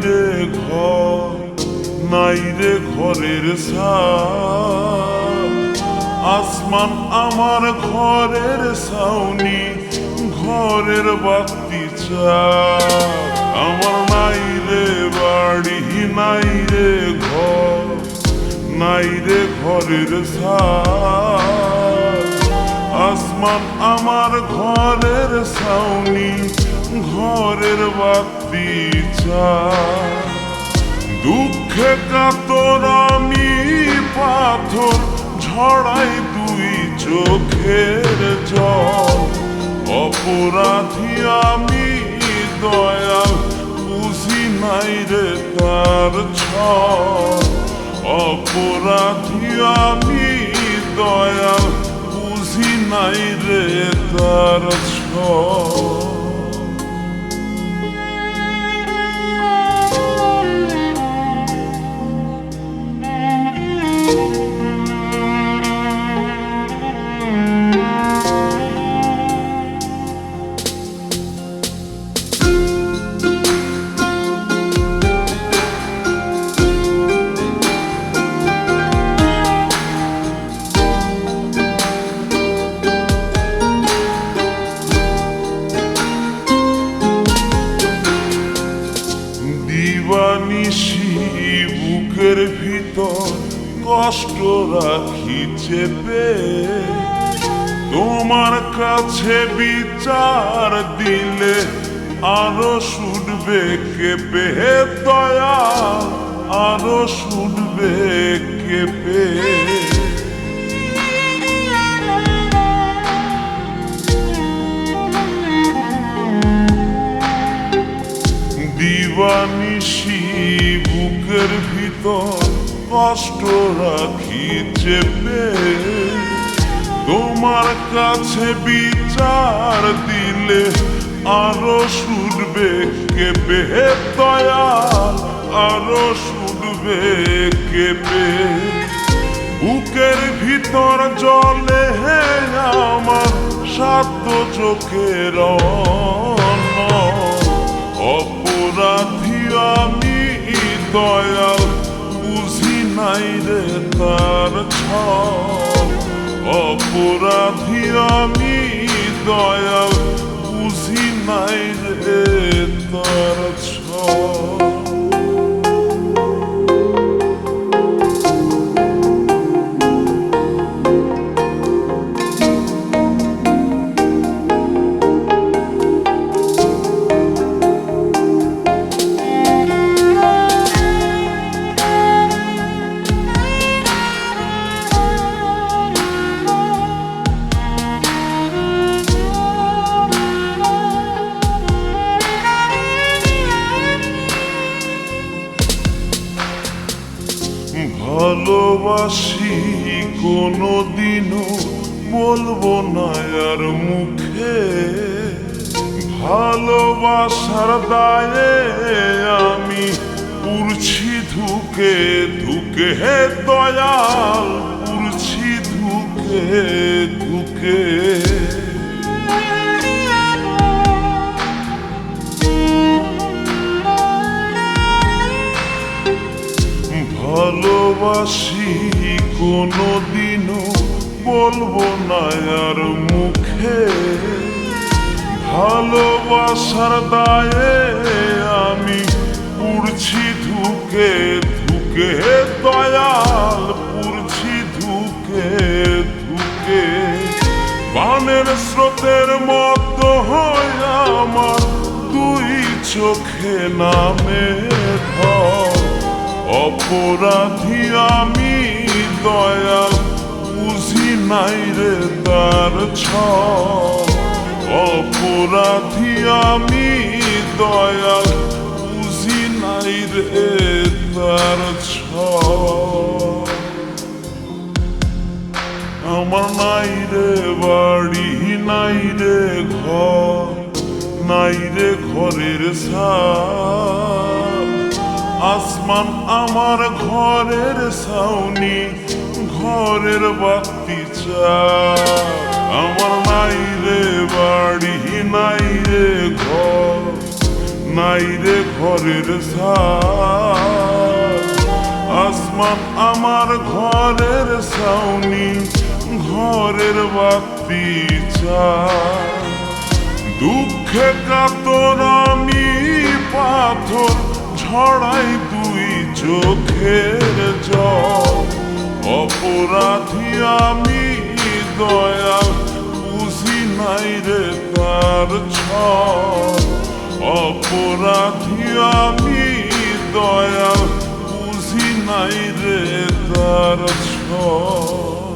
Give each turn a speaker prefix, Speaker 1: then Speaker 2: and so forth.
Speaker 1: রে ঘর, নাই রে ঘরের ছাদ। আসমান আমার ঘরের ছাউনি, ঘরের বাতি চাঁদ। আমার নাই রে বাড়ি, নাই রে ঘর, নাই রে ঘরের ছাদ। আসমান আমার ঘরের ছাউনি, ঘরের বাতি চাঁদ। দুঃখে কাতর আমি পাথর, ঝড়াই দুই চোখের জল। অপরাধী আমি দয়াল, বুঝি নাই রে তার ছল। অপরাধী আমি দয়াল, বুঝি নাই রে তার ছল। দিবানিশি বুকের ভিতর কষ্ট রাখি চেপে, তোমার কাছে বিচার দিলে আরো শুনবে কেঁপে। দয়াল আরো শুনবে কেঁপে। দিবানিশি বুকের ভিতর কষ্ট রাখি চেপে, তোমার কাছে বিচার দিলে আরো শুনবে কেঁপে। দয়াল আরো শুনবে কেঁপে। বুকের ভিতর জলে হে আমার সাত চোখের অপরাধী আমি দয়াল, বুঝি নাই রে তার ছল। অপরাধী আমি দয়াল, বুঝি নাই রে তার ছল। ভালোবাসি কোনোদিনও বলবো না আর মুখে, ভালোবাসার দায়ে আমি পুড়ছি ধুকে ধুকে। হে দয়াল পুড়ছি ধুকে ধুকে। ভালোবাসি কোনোদিনও বলবো না আর মুখে, ভালোবাসার দায়ে আমি পুড়ছি ধুকে ধুকে। দয়াল পুড়ছি ধুকে ধুকে। বানের স্রোতের মতো হয় আমার দুই চোখে নামে ধর। অপরাধী আমি দয়াল, বুঝি নাই রে তার ছল। অপরাধী আমি দয়াল, বুঝি নাই রে তার ছল। আমার নাই রে বাড়ি, নাই রে ঘর, নাই রে ঘরের ছাদ। আসমান আমার ঘরের ছাউনি, ঘরের বাতি চাঁদ। আমার নাই রে বাড়ি, নাই রে ঘর, নাই রে ঘরের ছাদ। আসমান আমার ঘরের ছাউনি, ঘরের বাতি চাই। দুঃখে কাতর আমি পাথর ছড়াই দুই চোখের জল। অপরাধী আমি দয়াল, বুঝি নাই রে তার ছল। অপরাধী আমি দয়াল, বুঝি নাই রে তার ছল।